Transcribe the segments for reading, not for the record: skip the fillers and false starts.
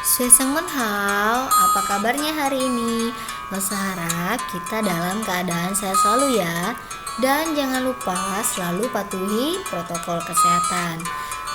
Suesengmen hao, apa kabarnya hari ini? Masa harap kita dalam keadaan sehat selalu ya. Dan jangan lupa selalu patuhi protokol kesehatan.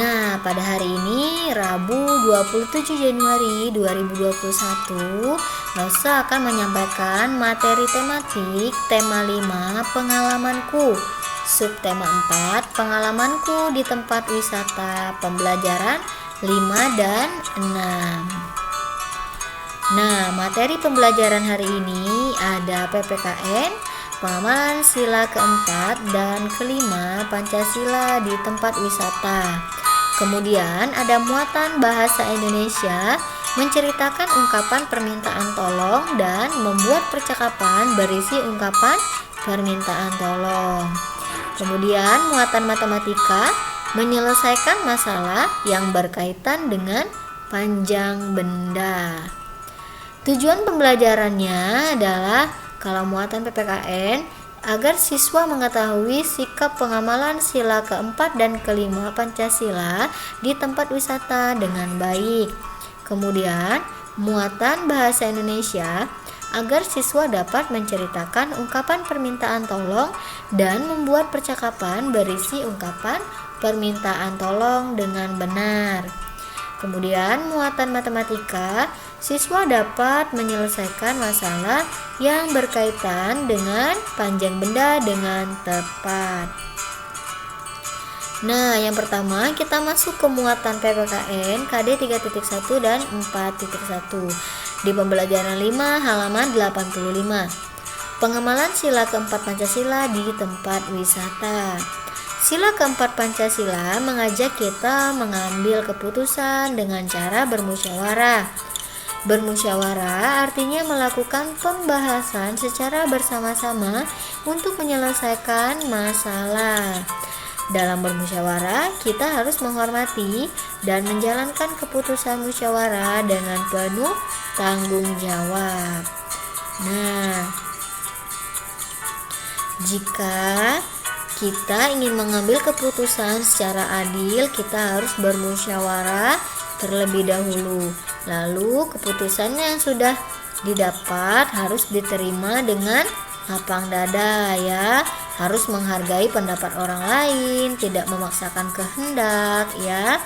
Nah, pada hari ini Rabu 27 Januari 2021, Rosa akan menyampaikan materi tematik tema 5 pengalamanku. Subtema 4 pengalamanku di tempat wisata pembelajaran 5 dan 6. Nah, materi pembelajaran hari ini ada PPKN, pengamalan sila keempat dan kelima Pancasila di tempat wisata. Kemudian ada muatan bahasa Indonesia, menceritakan ungkapan permintaan tolong dan membuat percakapan berisi ungkapan permintaan tolong. Kemudian muatan matematika, menyelesaikan masalah yang berkaitan dengan panjang benda. Tujuan pembelajarannya adalah kalau muatan PPKN agar siswa mengetahui sikap pengamalan sila keempat dan kelima Pancasila di tempat wisata dengan baik. Kemudian muatan bahasa Indonesia agar siswa dapat menceritakan ungkapan permintaan tolong dan membuat percakapan berisi ungkapan permintaan tolong dengan benar. Kemudian muatan matematika, siswa dapat menyelesaikan masalah yang berkaitan dengan panjang benda dengan tepat. Nah, yang pertama kita masuk ke muatan PPKN KD 3.1 dan 4.1 di pembelajaran 5 halaman 85. Pengamalan sila keempat Pancasila di tempat wisata. Sila keempat Pancasila mengajak kita mengambil keputusan dengan cara bermusyawarah. Bermusyawarah artinya melakukan pembahasan secara bersama-sama untuk menyelesaikan masalah. Dalam bermusyawarah, kita harus menghormati dan menjalankan keputusan musyawarah dengan penuh tanggung jawab. Nah, jika kita ingin mengambil keputusan secara adil, kita harus bermusyawarah terlebih dahulu. Lalu keputusan yang sudah didapat harus diterima dengan lapang dada ya. Harus menghargai pendapat orang lain, tidak memaksakan kehendak ya.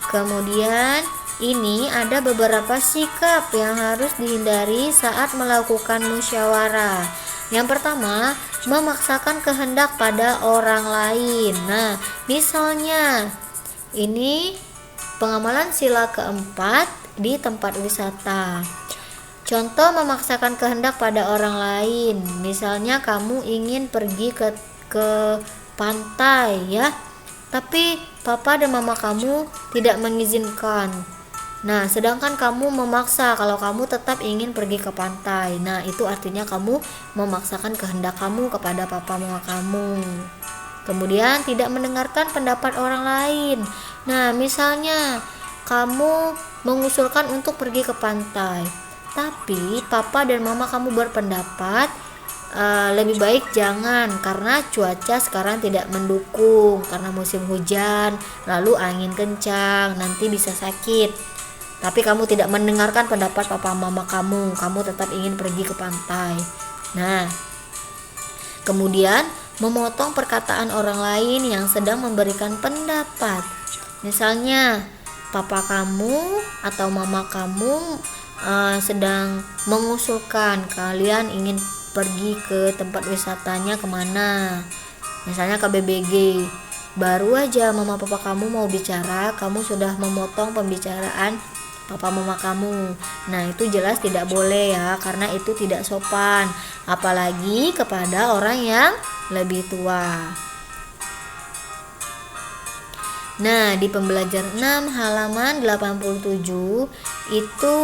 Kemudian ini ada beberapa sikap yang harus dihindari saat melakukan musyawarah. Yang pertama, memaksakan kehendak pada orang lain. Nah, misalnya ini pengamalan sila keempat di tempat wisata. Contoh memaksakan kehendak pada orang lain. Misalnya kamu ingin pergi ke pantai ya, tapi papa dan mama kamu tidak mengizinkan. Nah, sedangkan kamu memaksa kalau kamu tetap ingin pergi ke pantai. Nah, itu artinya kamu memaksakan kehendak kamu kepada papa mama kamu. Kemudian tidak mendengarkan pendapat orang lain. Nah, misalnya kamu mengusulkan untuk pergi ke pantai, tapi papa dan mama kamu berpendapat lebih baik jangan karena cuaca sekarang tidak mendukung, karena musim hujan, lalu angin kencang, nanti bisa sakit. Tapi kamu tidak mendengarkan pendapat papa mama kamu tetap ingin pergi ke pantai. Nah, kemudian memotong perkataan orang lain yang sedang memberikan pendapat. Misalnya, papa kamu atau mama kamu sedang mengusulkan kalian ingin pergi ke tempat wisatanya kemana. Misalnya ke BBG. Baru aja mama papa kamu mau bicara, kamu sudah memotong pembicaraan papa mama kamu. Nah, itu jelas tidak boleh ya, karena itu tidak sopan, apalagi kepada orang yang lebih tua. Nah, di pembelajaran 6 halaman 87 itu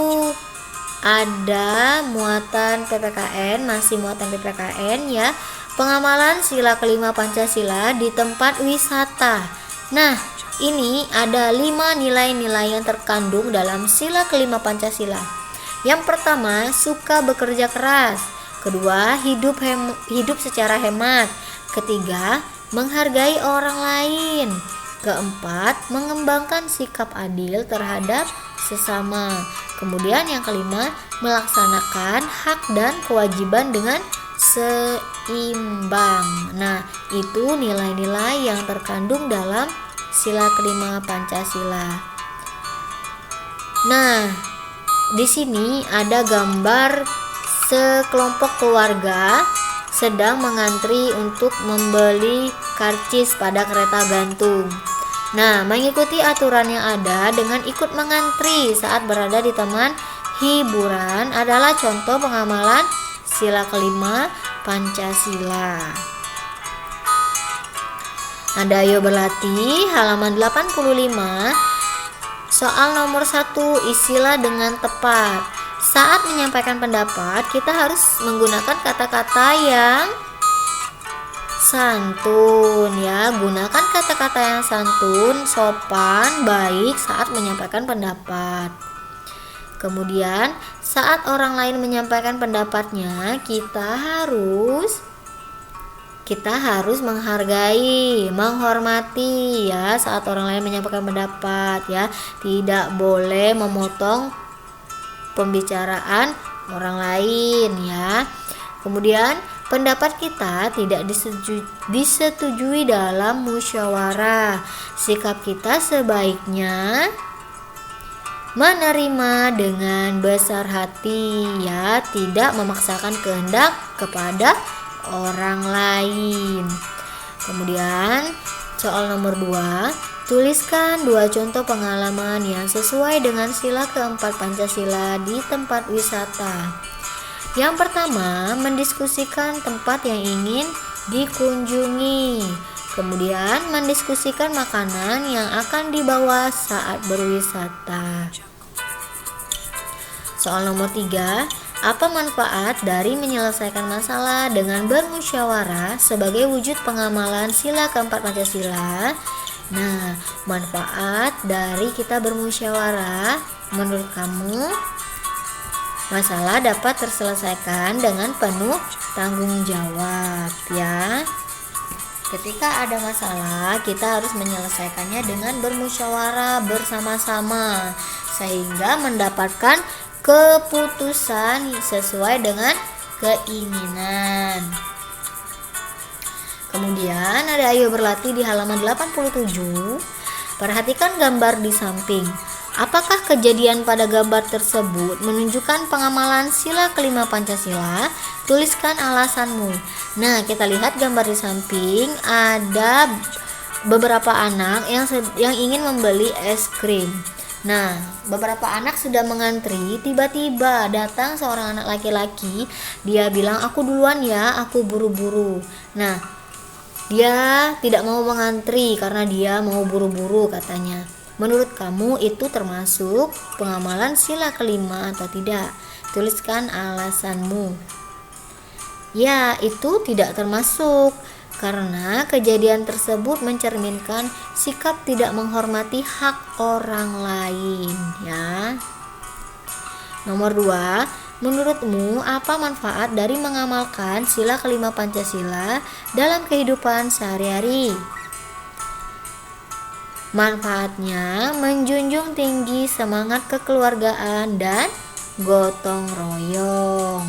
ada muatan PPKN, masih muatan PPKN ya. Pengamalan sila kelima Pancasila di tempat wisata. Nah, ini ada 5 nilai-nilai yang terkandung dalam sila kelima Pancasila. Yang pertama, suka bekerja keras. Kedua, hidup secara hemat. Ketiga, menghargai orang lain. Keempat, mengembangkan sikap adil terhadap sesama. Kemudian yang kelima, melaksanakan hak dan kewajiban dengan seimbang. Nah, itu nilai-nilai yang terkandung dalam sila kelima Pancasila. Nah, di sini ada gambar sekelompok keluarga sedang mengantri untuk membeli karcis pada kereta gantung. Nah, mengikuti aturan yang ada dengan ikut mengantri saat berada di taman hiburan adalah contoh pengamalan sila kelima Pancasila. Anda ayo berlatih halaman 85. Soal nomor 1, isilah dengan tepat. Saat menyampaikan pendapat, kita harus menggunakan kata-kata yang santun ya. Gunakan kata-kata yang santun, sopan, baik saat menyampaikan pendapat. Kemudian, saat orang lain menyampaikan pendapatnya, kita harus menghargai, menghormati ya saat orang lain menyampaikan pendapat ya. Tidak boleh memotong pembicaraan orang lain ya. Kemudian pendapat kita tidak disetujui dalam musyawarah. Sikap kita sebaiknya menerima dengan besar hati ya, tidak memaksakan kehendak kepada orang lain. Kemudian soal nomor 2, tuliskan 2 contoh pengalaman yang sesuai dengan sila keempat Pancasila di tempat wisata. Yang pertama, mendiskusikan tempat yang ingin dikunjungi. Kemudian, mendiskusikan makanan yang akan dibawa saat berwisata. Soal nomor 3, apa manfaat dari menyelesaikan masalah dengan bermusyawarah sebagai wujud pengamalan sila keempat Pancasila? Nah, manfaat dari kita bermusyawarah menurut kamu? Masalah dapat terselesaikan dengan penuh tanggung jawab ya. Ketika ada masalah, kita harus menyelesaikannya dengan bermusyawarah bersama-sama sehingga mendapatkan keputusan sesuai dengan keinginan. Kemudian ada ayo berlatih di halaman 87. Perhatikan gambar di samping. Apakah kejadian pada gambar tersebut menunjukkan pengamalan sila kelima Pancasila? Tuliskan alasanmu. Nah, kita lihat gambar di samping ada beberapa anak yang ingin membeli es krim. Nah, beberapa anak sudah mengantri, tiba-tiba datang seorang anak laki-laki. Dia bilang, "Aku duluan ya, aku buru-buru." Nah, dia tidak mau mengantri karena dia mau buru-buru katanya. Menurut kamu itu termasuk pengamalan sila kelima atau tidak? Tuliskan alasanmu. Ya, itu tidak termasuk karena kejadian tersebut mencerminkan sikap tidak menghormati hak orang lain ya. Nomor 2, menurutmu apa manfaat dari mengamalkan sila kelima Pancasila dalam kehidupan sehari-hari? Manfaatnya menjunjung tinggi semangat kekeluargaan dan gotong royong.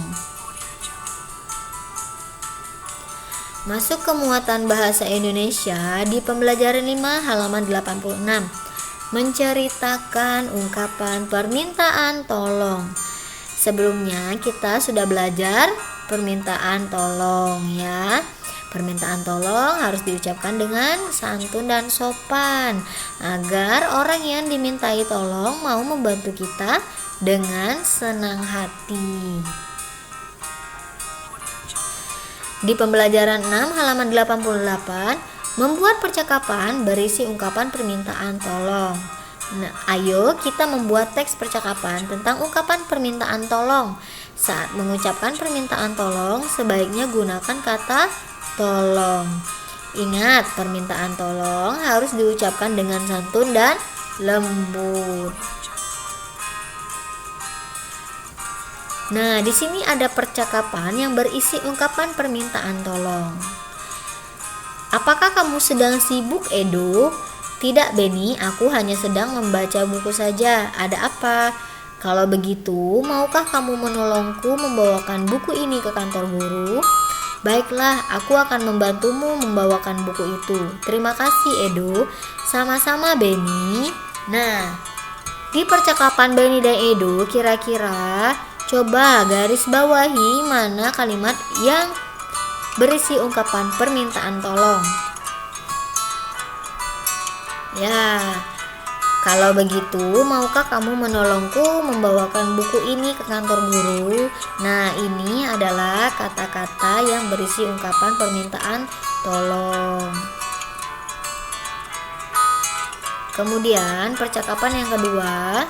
Masuk ke muatan bahasa Indonesia di pembelajaran 5 halaman 86. Menceritakan ungkapan permintaan tolong. Sebelumnya kita sudah belajar permintaan tolong ya. Permintaan tolong harus diucapkan dengan santun dan sopan agar orang yang dimintai tolong mau membantu kita dengan senang hati. Di pembelajaran 6 halaman 88, membuat percakapan berisi ungkapan permintaan tolong. Nah, ayo kita membuat teks percakapan tentang ungkapan permintaan tolong. Saat mengucapkan permintaan tolong, sebaiknya gunakan kata tolong. Ingat, permintaan tolong harus diucapkan dengan santun dan lembut. Nah, di sini ada percakapan yang berisi ungkapan permintaan tolong. Apakah kamu sedang sibuk, Edo? Tidak, Beni, aku hanya sedang membaca buku saja. Ada apa? Kalau begitu, maukah kamu menolongku membawakan buku ini ke kantor guru? Baiklah, aku akan membantumu membawakan buku itu. Terima kasih, Edo. Sama-sama, Beni. Nah, di percakapan Beni dan Edo, kira-kira coba garis bawahi mana kalimat yang berisi ungkapan permintaan tolong. Ya, kalau begitu, maukah kamu menolongku membawakan buku ini ke kantor guru? Nah, ini adalah kata-kata yang berisi ungkapan permintaan tolong. Kemudian, percakapan yang kedua,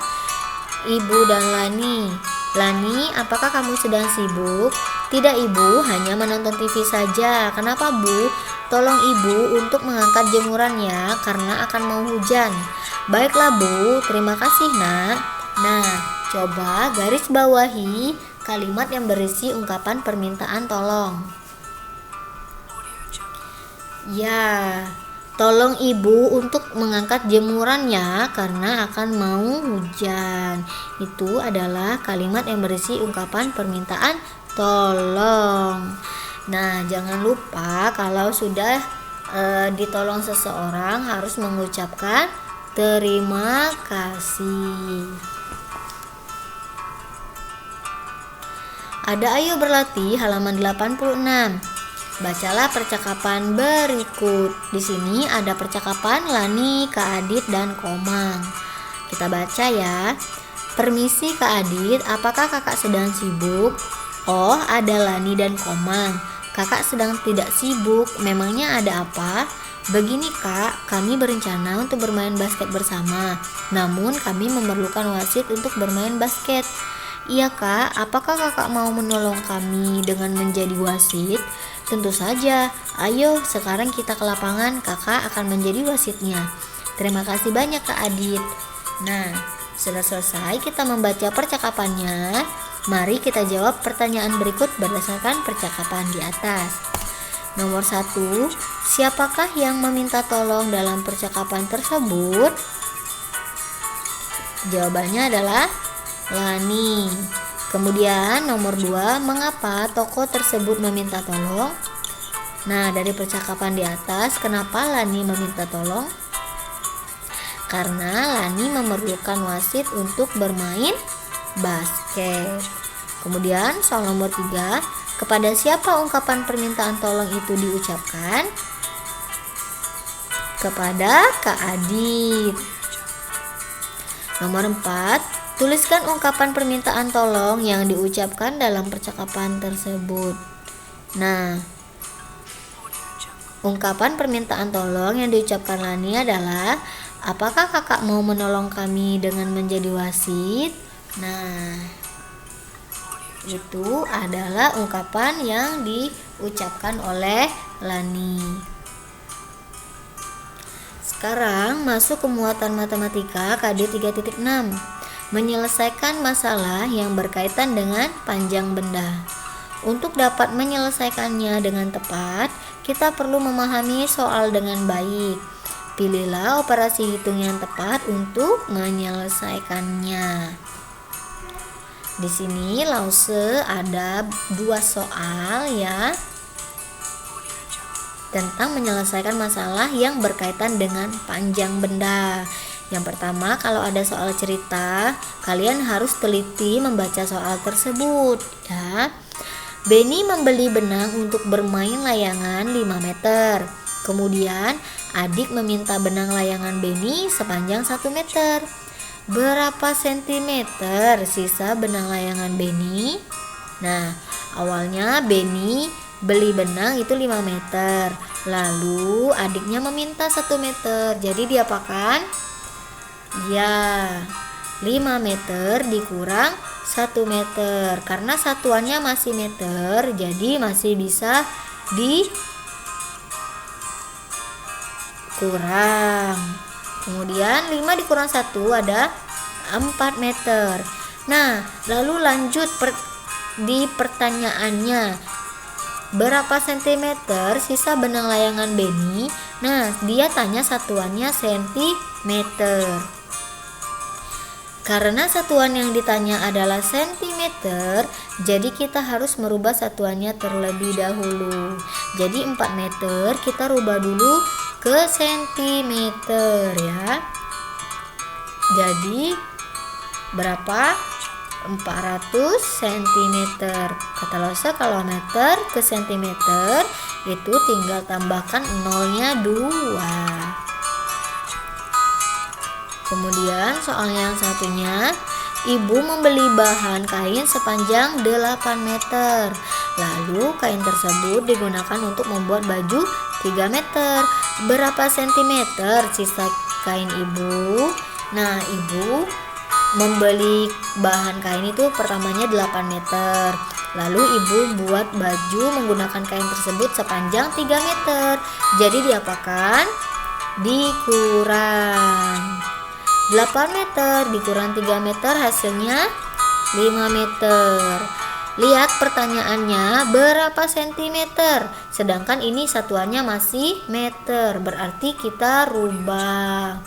Ibu dan Lani. Lani, apakah kamu sedang sibuk? Tidak, Ibu, hanya menonton TV saja. Kenapa, Bu? Tolong Ibu untuk mengangkat jemurannya karena akan mau hujan. Baiklah, Bu, terima kasih, Nak. Nah, coba garis bawahi kalimat yang berisi ungkapan permintaan tolong. Ya, tolong Ibu untuk mengangkat jemurannya karena akan mau hujan. Itu adalah kalimat yang berisi ungkapan permintaan tolong. Nah, jangan lupa kalau sudah ditolong seseorang harus mengucapkan terima kasih. Ada Ayo Berlatih halaman 86. Bacalah percakapan berikut. Di sini ada percakapan Lani, Kak Adit, dan Komang. Kita baca ya. Permisi Kak Adit, apakah kakak sedang sibuk? Oh, ada Lani dan Komang. Kakak sedang tidak sibuk, memangnya ada apa? Begini Kak, kami berencana untuk bermain basket bersama. Namun kami memerlukan wasit untuk bermain basket. Iya Kak, apakah kakak mau menolong kami dengan menjadi wasit? Tentu saja, ayo sekarang kita ke lapangan, kakak akan menjadi wasitnya. Terima kasih banyak Kak Adit. Nah, sudah selesai kita membaca percakapannya. Mari kita jawab pertanyaan berikut berdasarkan percakapan di atas. Nomor 1, siapakah yang meminta tolong dalam percakapan tersebut? Jawabannya adalah Lani. Kemudian nomor 2, mengapa tokoh tersebut meminta tolong? Nah, dari percakapan di atas, kenapa Lani meminta tolong? Karena Lani memerlukan wasit untuk bermain basket. Kemudian soal nomor 3, kepada siapa ungkapan permintaan tolong itu diucapkan? Kepada Kak Adit. Nomor 4, tuliskan ungkapan permintaan tolong yang diucapkan dalam percakapan tersebut. Nah, ungkapan permintaan tolong yang diucapkan Lani adalah, apakah kakak mau menolong kami dengan menjadi wasit? Nah, itu adalah ungkapan yang diucapkan oleh Lani. Sekarang masuk ke muatan matematika KD 3.6. Menyelesaikan masalah yang berkaitan dengan panjang benda. Untuk dapat menyelesaikannya dengan tepat, kita perlu memahami soal dengan baik. Pilihlah operasi hitung yang tepat untuk menyelesaikannya. Di sini Lause ada 2 soal ya tentang menyelesaikan masalah yang berkaitan dengan panjang benda. Yang pertama, kalau ada soal cerita, kalian harus teliti membaca soal tersebut ya. Beni membeli benang untuk bermain layangan 5 meter. Kemudian adik meminta benang layangan Beni sepanjang 1 meter. Berapa sentimeter sisa benang layangan Beni? Nah, awalnya Beni beli benang itu 5 meter. Lalu adiknya meminta 1 meter. Jadi diapakan? Ya, 5 meter dikurang 1 meter. Karena satuannya masih meter, jadi masih bisa dikurang. Kemudian 5 dikurang 1 ada 4 meter. Nah, lalu lanjut di pertanyaannya. Berapa sentimeter sisa benang layangan Beni Nah, dia tanya satuannya sentimeter. Karena satuan yang ditanya adalah sentimeter, jadi kita harus merubah satuannya terlebih dahulu. Jadi 4 meter kita rubah dulu ke sentimeter ya. Jadi berapa? 400 cm. Kata Lause, kalau meter ke sentimeter itu tinggal tambahkan nolnya 2. Kemudian soalnya yang satunya, ibu membeli bahan kain sepanjang 8 meter. Lalu kain tersebut digunakan untuk membuat baju 3 meter. Berapa sentimeter sisa kain ibu? Nah, ibu membeli bahan kain itu pertamanya 8 meter. Lalu ibu buat baju menggunakan kain tersebut sepanjang 3 meter. Jadi diapakan? Dikurang. 8 meter dikurang 3 meter hasilnya 5 meter. Lihat pertanyaannya, berapa sentimeter? Sedangkan ini satuannya masih meter, berarti kita rubah.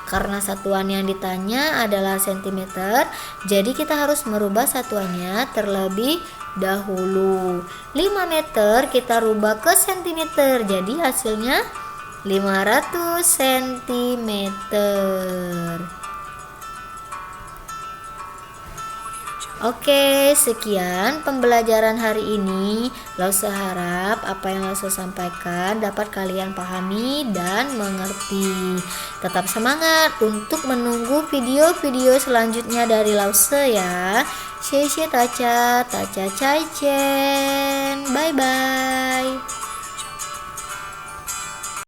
Karena satuan yang ditanya adalah sentimeter, jadi kita harus merubah satuannya terlebih dahulu. 5 meter kita rubah ke sentimeter, jadi hasilnya 500 cm. Oke, sekian pembelajaran hari ini. Lause harap apa yang Lause sampaikan dapat kalian pahami dan mengerti. Tetap semangat untuk menunggu video-video selanjutnya dari Lause ya. Xie xie taca, taca cai chen. Bye bye.